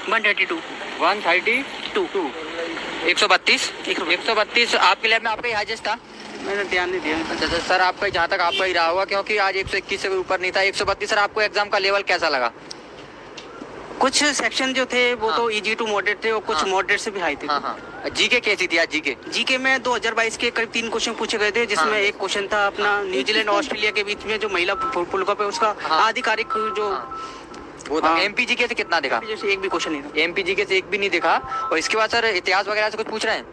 132 132 132 132 आपके लैब में आपका ही हाईएस्ट था? मैंने ध्यान नहीं दिया। अच्छा सर, आपका जहाँ तक आपका ही रहा होगा, क्योंकि आज 121 से ऊपर नहीं था। 132 सर, आपको एग्जाम का लेवल कैसा लगा? कुछ सेक्शन जो थे वो तो इजी टू मॉडरेट थे और कुछ मॉडरेट से भी हाई थे। जीके कैसी थी आज? जीके में 2022 के करीब 3 क्वेश्चन पूछे गए थे, जिसमें एक क्वेश्चन था अपना न्यूजीलैंड और ऑस्ट्रेलिया के बीच में जो महिला वर्ल्ड कप है उसका आधिकारिक जो वो था। एमपी जीके से कितना देखा? जैसे एक भी क्वेश्चन नहीं था। एमपी जीके से एक भी नहीं देखा। और इसके बाद सर इतिहास वगैरह से कुछ पूछ रहे हैं?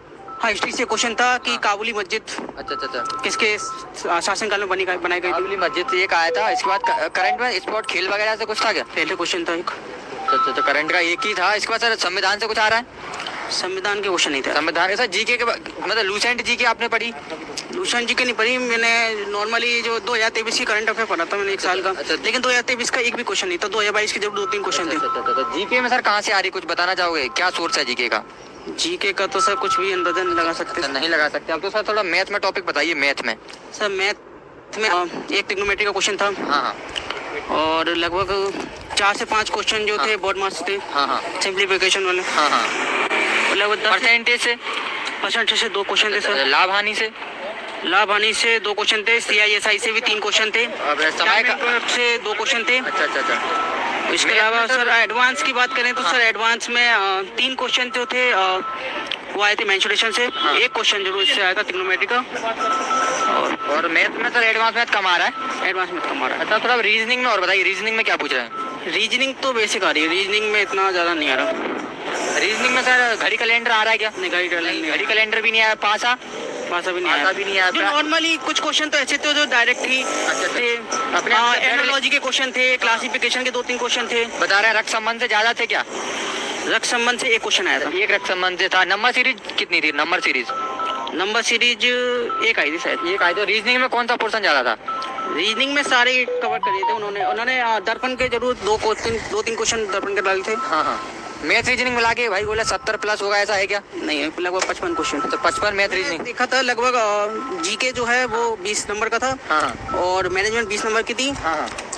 हाँ, हिस्ट्री से क्वेश्चन था कि काबुली मस्जिद अच्छा किसके शासनकाल में बनाई गई थी। काबुली मस्जिद से एक आया था। इसके बाद करंट में स्पोर्ट खेल वगैरह से कुछ था क्या? पहले क्वेश्चन था एक। अच्छा, करंट का एक ही था। इसके बाद सर संविधान से कुछ आ रहा है? संविधान के क्वेश्चन नहीं था। संविधान के सर जीके के मतलब लूसेंट जीके आपने पढ़ी? लूसेंट जीके नहीं पढ़ी मैंने, नॉर्मली जो 2023 की करंट अफेयर पढ़ा था मैंने 1 साल का। लेकिन 2023 का एक भी क्वेश्चन नहीं था। 2022 के जरूर 2-3 क्वेश्चन थे। जीके में सर कहाँ से आ रही, कुछ बताना चाहोगे? क्या सोर्स है जीके का? जीके का तो सर कुछ भी अंदाजा नहीं लगा सकते। नहीं लगा सकते आप तो। सर थोड़ा मैथ में टॉपिक बताइए। मैथ में सर मैथ में एक ट्रिग्नोमेट्री का क्वेश्चन था। हाँ। और लगभग 4 से 5 क्वेश्चन जो थे बोर्ड मार्क्स थे। सिंप्लीफिकेशन वाले। लगभग परसेंटेज से 2 क्वेश्चन थे सर। लाभ हानि से 2 क्वेश्चन थे। CISI से भी 3 क्वेश्चन थे। समय से 2 क्वेश्न थे। अच्छा। इसके अलावा सर एडवांस की बात करें तो सर एडवांस में 3 क्वेश्चन जो थे वो आए थे मेंसुरेशन से। एक क्वेश्चन जरूर इससे आया था ट्रिग्नोमेट्री का। और मैथ में सर एडवांस मैथ कम आ रहा है? एडवांस मैथ कम आ रहा है। अच्छा, थोड़ा रीजनिंग में और बताइए। रीजनिंग में क्या पूछ रहे हैं? रीजनिंग तो बेसिक आ रही है। रीजनिंग में इतना ज़्यादा नहीं आ रहा। रीजनिंग में सर घड़ी कैलेंडर आ रहा है क्या? नहीं, घड़ी कैलेंडर भी नहीं आया। पासा भी नहीं आया। नॉर्मली कुछ क्वेश्चन तो ऐसे थे जो डायरेक्ट ही थे। अपने एनालॉजी के क्वेश्चन थे। क्लासिफिकेशन के 2-3 क्वेश्चन थे। बता रहे हैं रक्त संबंध से ज्यादा थे क्या? रक्त संबंध से एक क्वेश्चन आया था। एक रक्त संबंध से था। नंबर सीरीज कितनी थी? नंबर सीरीज एक आई थी शायद। एक आई। तो रीजनिंग में कौन सा पोर्शन ज्यादा था? रीजनिंग में सारे कवर कर दिए थे उन्होंने दर्पण के जरूर 2-3 क्वेश्चन दर्पण के डाले थे। मैथ रीजनिंग मिला के भाई बोला 70 प्लस होगा, ऐसा है क्या? नहीं, लगभग 55 क्वेश्चन। तो 55 मैथ रीजनिंग देखा था। लगभग जीके जो है वो 20 नंबर का था। और मैनेजमेंट 20 नंबर की थी।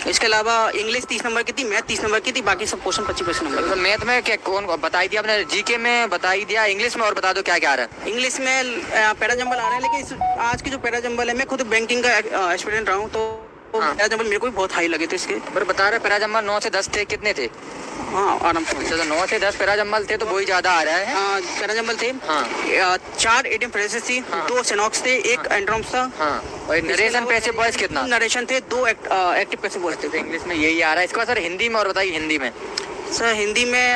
इसके अलावा इंग्लिश 30 नंबर की थी। मैथ 30 नंबर की थी। बाकी सब क्वेश्चन 25 नंबर। तो मैथ में क्या कौन बताई दिया आपने? जीके में बताई दिया। इंग्लिश में और बता दो क्या क्या आ रहा है? इंग्लिश में पैराजंबल आ रहा है। लेकिन आज की जो पैराजंबल है, मैं खुद बैंकिंग का एक्सपीरियंस रहा हूँ, तो पैराजंबल मेरे को भी बहुत हाई लगे थे इसके। पर बता रहे पैराजंबल 9 से 10 थे। कितने थे? हाँ, आराम से। 9 से 10 पैराजंबल थे, तो वही ज्यादा आ रहा है। हाँ, पैराजंबल थे। 4 एडियम फ्रेजेस थी। 2 सिनॉक्स थे। 1 एंड्रोम्स था। और नरेशन पैसिव वॉइस कितना? नरेशन थे। 2 एक्टिव पैसिव वॉइस थे। इंग्लिश में यही आ रहा है। इसके बाद सर हिंदी में और बताइए। हिंदी में सर हिंदी में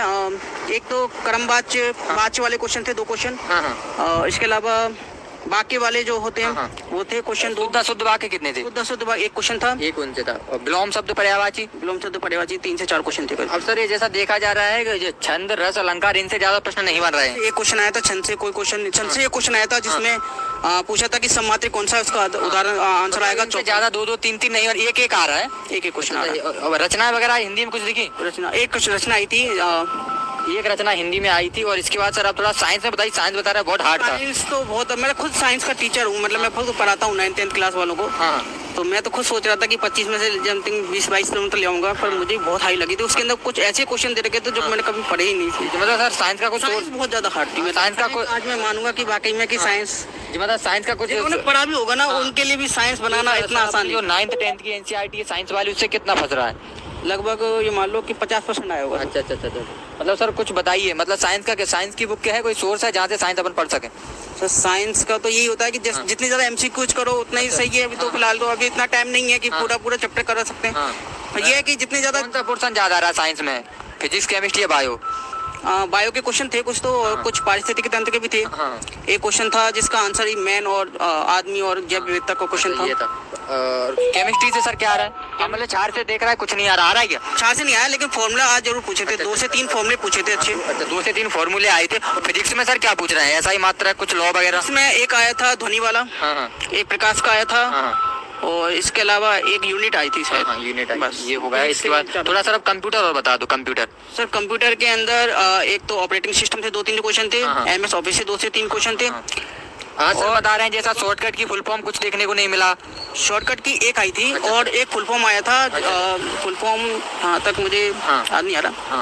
एक तो क्रमवाच्य वाले क्वेश्चन थे 2 क्वेश्चन। इसके अलावा बाकी वाले जो होते हैं वो थे क्वेश्चन 2। शुद्ध वाक्य कितने थे? शुद्ध वाक्य एक क्वेश्चन था। एक उनसे था। और विलोम शब्द पर्यायवाची 3 से 4 क्वेश्चन थे। अब सर ये जैसा देखा जा रहा है कि छंद, रस, अलंकार इनसे ज्यादा प्रश्न नहीं बन रहे हैं। एक क्वेश्चन आया था छंद से। छंद से एक क्वेश्चन आया था जिसमें पूछा था कि सम्मात्री कौन सा, उसका उदाहरण आंसर आएगा। ज्यादा 2-2, 3-3 नहीं, और एक आ रहा है। एक क्वेश्चन। रचना वगैरह हिंदी में कुछ दिखी? एक कुछ रचना आई थी। एक रचना हिंदी में आई थी। और इसके बाद सर आप थोड़ा साइंस में बताइए। साइंस बता रहे हैं बहुत हार्ड था। साइंस तो बहुत, मैं खुद साइंस का टीचर हूँ। मतलब मैं खुद पढ़ाता हूँ 9th-10th क्लास वालों को। तो मैं तो खुद सोच रहा था कि 25 में से समथिंग 20-22 किलोमीटर ले आऊंगा, पर मुझे बहुत हाई लगी थी। उसके अंदर कुछ ऐसे क्वेश्चन दे रखे थे जो मैंने कभी पढ़े ही नहीं थे। मतलब सर साइंस का कुछ बहुत ज्यादा हार्ड थी। साइंस का आज मैं मानूंगा कि वाकई में कि साइंस मतलब साइंस का कुछ पढ़ा भी होगा ना, उनके लिए भी साइंस बनाना इतना आसान नहीं। जो 9th-10th की NCERT साइंस वाली, उससे कितना फंस रहा है? लगभग ये मान लो कि 50% आया होगा। अच्छा। मतलब सर कुछ बताइए। मतलब साइंस की बुक क्या है? कोई सोर्स है जहाँ से साइंस अपन पढ़ सके? सर साइंस का तो यही होता है कि जितनी ज्यादा MCQs करो उतना ही सही है। अभी तो फिलहाल तो अभी इतना टाइम नहीं है कि पूरा चैप्टर करा सकते हैं। ये है कि जितनी ज्यादा कौन सा पोर्शन ज्यादा आ रहा है साइंस में? फिजिक्स, केमिस्ट्री या बायो? बायो के क्वेश्चन थे कुछ तो। और कुछ पारिस्थितिकी तंत्र के भी थे। एक क्वेश्चन था जिसका आंसर ही मैन और आदमी और जैव विविधता का क्वेश्चन था। ये था। केमिस्ट्री से सर क्या आ रहा है? मतलब 4 से देख रहा है, कुछ नहीं आ रहा है क्या? 4 से नहीं आया, लेकिन फॉर्मूला आज जरूर पूछे थे। 2 से 3 फॉर्मूले पूछे थे अच्छे। 2 से 3 फॉर्मूले आए थे। फिजिक्स में सर क्या पूछ रहे हैं? ऐसा ही मात्रा कुछ लॉ वगैरह? इसमें एक आया था ध्वनि वाला। एक प्रकाश का आया था। और इसके अलावा एक यूनिट आई थी शायद। यूनिट आई। बस ये हो गया। इसके बाद थोड़ा सर अब कंप्यूटर और बता दो। कंप्यूटर सर कंप्यूटर के अंदर एक तो ऑपरेटिंग सिस्टम से 2-3 क्वेश्चन थे। MS ऑफिस से 2 से 3 क्वेश्चन थे। हाँ सर, बता रहे हैं जैसा शॉर्टकट की फुल फॉर्म कुछ देखने को नहीं मिला। शॉर्टकट की एक आई थी और एक फुल फॉर्म आया था। फुल फॉर्म तक मुझे याद नहीं आ रहा।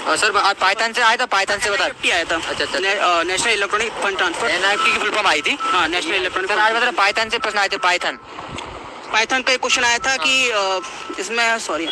सर आज पाइथन से आया था, पाइथन से बता। NIFT आया था। अच्छा। National electronic fund transfer. NIFT की फुल फॉर्म आई थी। हाँ, नेशनल इलेक्ट्रॉनिक। सर आज बता रहे पाइथन से प्रश्न आए थे, पाइथन का एक क्वेश्चन आया था कि इसमें सॉरी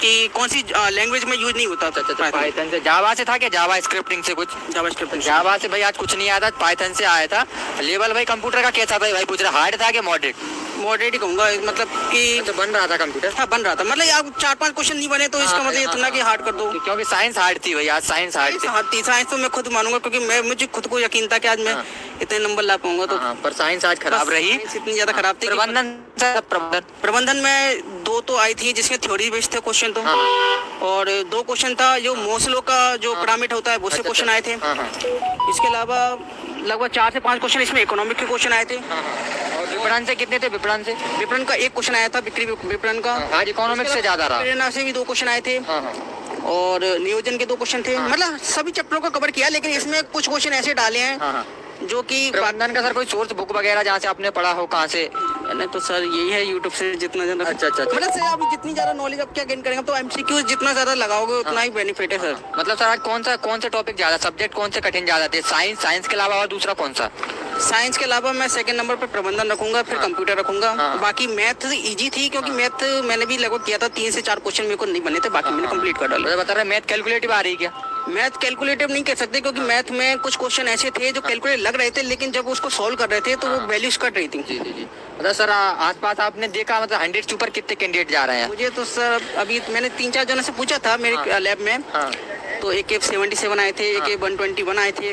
कि कौन सी लैंग्वेज में यूज नहीं होता था। पाइथन से जावा से था क्या, जावा स्क्रिप्टिंग से कुछ? जावा से भाई आज कुछ नहीं आया था, पाइथन से आया था। लेवल भाई कंप्यूटर का कैसा था भाई, पूछ रहा हार्ड था क्या मॉडरेट? मॉडरेट ही कहूँगा, मतलब कि तो बन रहा था कंप्यूटर। हाँ, बन रहा था, मतलब आप 4-5 क्वेश्चन नहीं बने तो इसका मतलब इतना कि हार्ड कर दो। क्योंकि साइंस हार्ड थी भाई, आज साइंस हार्ड थी। साइंस तो मैं खुद मानूंगा, क्योंकि मुझे खुद को यकीन था कि आज मैं इतने नंबर ला पाऊंगा। तो पर साइंस आज खराब रही, इतनी ज्यादा खराब थी। प्रबंधन में 2 तो आई थी जिसमें थ्योरी बेस्ड थे क्वेश्चन तो, और 2 क्वेश्चन था जो मोस्लो का जो पिरामिड होता है वो से क्वेश्चन आए थे। इसके अलावा लगभग 4 से 5 क्वेश्चन इसमें इकोनॉमिक के क्वेश्चन आए थे। विपणन से कितने थे? विपणन का 1 क्वेश्चन आया था, बिक्री विपणन का। आज इकोनॉमिक्स से ज्यादा रहा। प्रेरणा से भी 2 क्वेश्चन आए थे और नियोजन के 2 क्वेश्चन थे। मतलब सभी चैप्टरों को कवर किया, लेकिन इसमें कुछ क्वेश्चन ऐसे डाले हैं जो कि प्रबंधन का सर कोई सोर्स बुक वगैरह जहाँ से आपने पढ़ा हो, कहाँ से? नहीं तो सर यही है यूट्यूब से जितना ज्यादा। अच्छा। मतलब सर आप जितनी ज्यादा नॉलेज आप क्या गेन करेंगे, तो MCQ जितना ज्यादा लगाओगे उतना ही बेनिफिट है सर। मतलब सर आज कौन सा टॉपिक ज्यादा, सब्जेक्ट कौन से कठिन ज्यादा थे? साइंस के अलावा और दूसरा कौन सा? साइंस के अलावा मैं 2nd नंबर पर प्रबंधन रखूंगा, फिर कंप्यूटर रखूंगा। बाकी मैथ इजी थी, क्योंकि मैथ मैंने भी लगभग किया था, 3 से 4 क्वेश्चन मेरे को नहीं बने थे, बाकी मैंने कंप्लीट कर डाला। बता रहे मैथ कैलकुलेटिव आ रही क्या? मैथ कैलकुलेटिव नहीं कह सकते, क्योंकि मैथ में कुछ क्वेश्चन ऐसे थे जो कैलकुलेट लग रहे थे, लेकिन जब उसको सॉल्व कर रहे थे तो वो वैल्यूज कट रही थी। जी। मतलब सर आसपास आपने देखा, मतलब 100 के ऊपर कितने कैंडिडेट जा रहे हैं? मुझे तो सर अभी मैंने 3-4 जनों से पूछा था मेरे लैब में, तो एक 77 आए थे, एक 121 आए थे,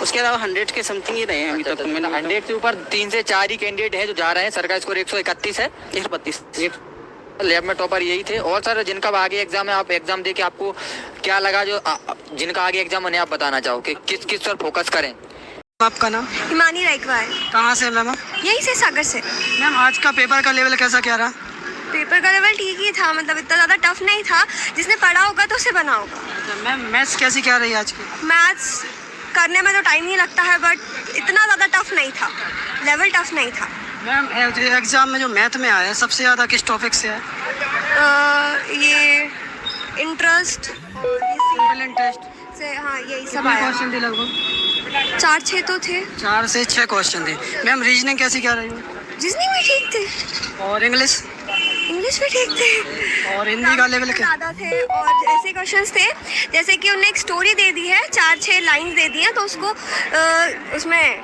उसके अलावा 100 के समथिंग ही रहे हैं अभी तक। मैंने 100 से ऊपर 3 से 4 ही कैंडिडेट हैं जो जा रहे हैं। सरकार स्कोर 131 है, 132। लैब में टॉपर यही थे। और सर जिनका आगे एग्जाम है, आप एग्जाम देके आपको क्या लगा, जो जिनका आगे एग्जाम उन्हें आप बताना चाहो कि किस पर फोकस करें? आपका नाम? हिमानी रायकवार। कहाँ से मैम? यहीं से, सागर से। मैम आज का पेपर का लेवल कैसा क्या रहा? पेपर का लेवल ठीक ही था, मतलब इतना ज़्यादा टफ नहीं था, जिसने पढ़ा होगा तो उसे बना होगा। मैम मैथ्स कैसी क्या रही आज की? मैथ्स करने में तो टाइम ही लगता है, बट इतना ज़्यादा टफ नहीं था, लेवल टफ नहीं था। मैम एग्जाम में जो मैथ में आया सबसे ज़्यादा किस टॉपिक से है? ये इंटरेस्ट सिंपल इंटरेस्ट से, हाँ यही सब आया। क्वेश्चन थे लगभग 4-6 तो थे। 4 से 6 क्वेश्चन थे। मैम रीजनिंग कैसी क्या रही? रीजनिंग भी ठीक थे और इंग्लिश भी ठीक थे। और हिंदी का लेवल क्या? ज़्यादा थे, और ऐसे क्वेश्चंस थे जैसे कि उन्हें एक स्टोरी दे दी है, 4-6 लाइंस दे दी हैं, तो उसको उसमें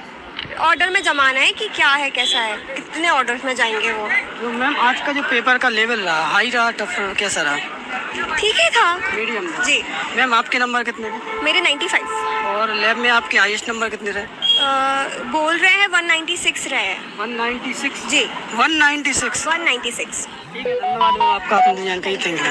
ऑर्डर में जमाना है कि क्या है, कैसा है, कितने ऑर्डर में जाएंगे वो। तो मैम आज का जो पेपर का लेवल रहा, हाई रहा, टफ कैसा रहा? ठीक ही था, मीडियम जी। मैम आपके नंबर कितने थे? मेरे 95। और लैब में आपके हाईएस्ट नंबर कितने रहे? बोल रहे हैं 196 रहे हैं। 196 जी, 196। 196। ठीक है, धन्यवाद मैम आपका, आपने जानकारी। Thank you.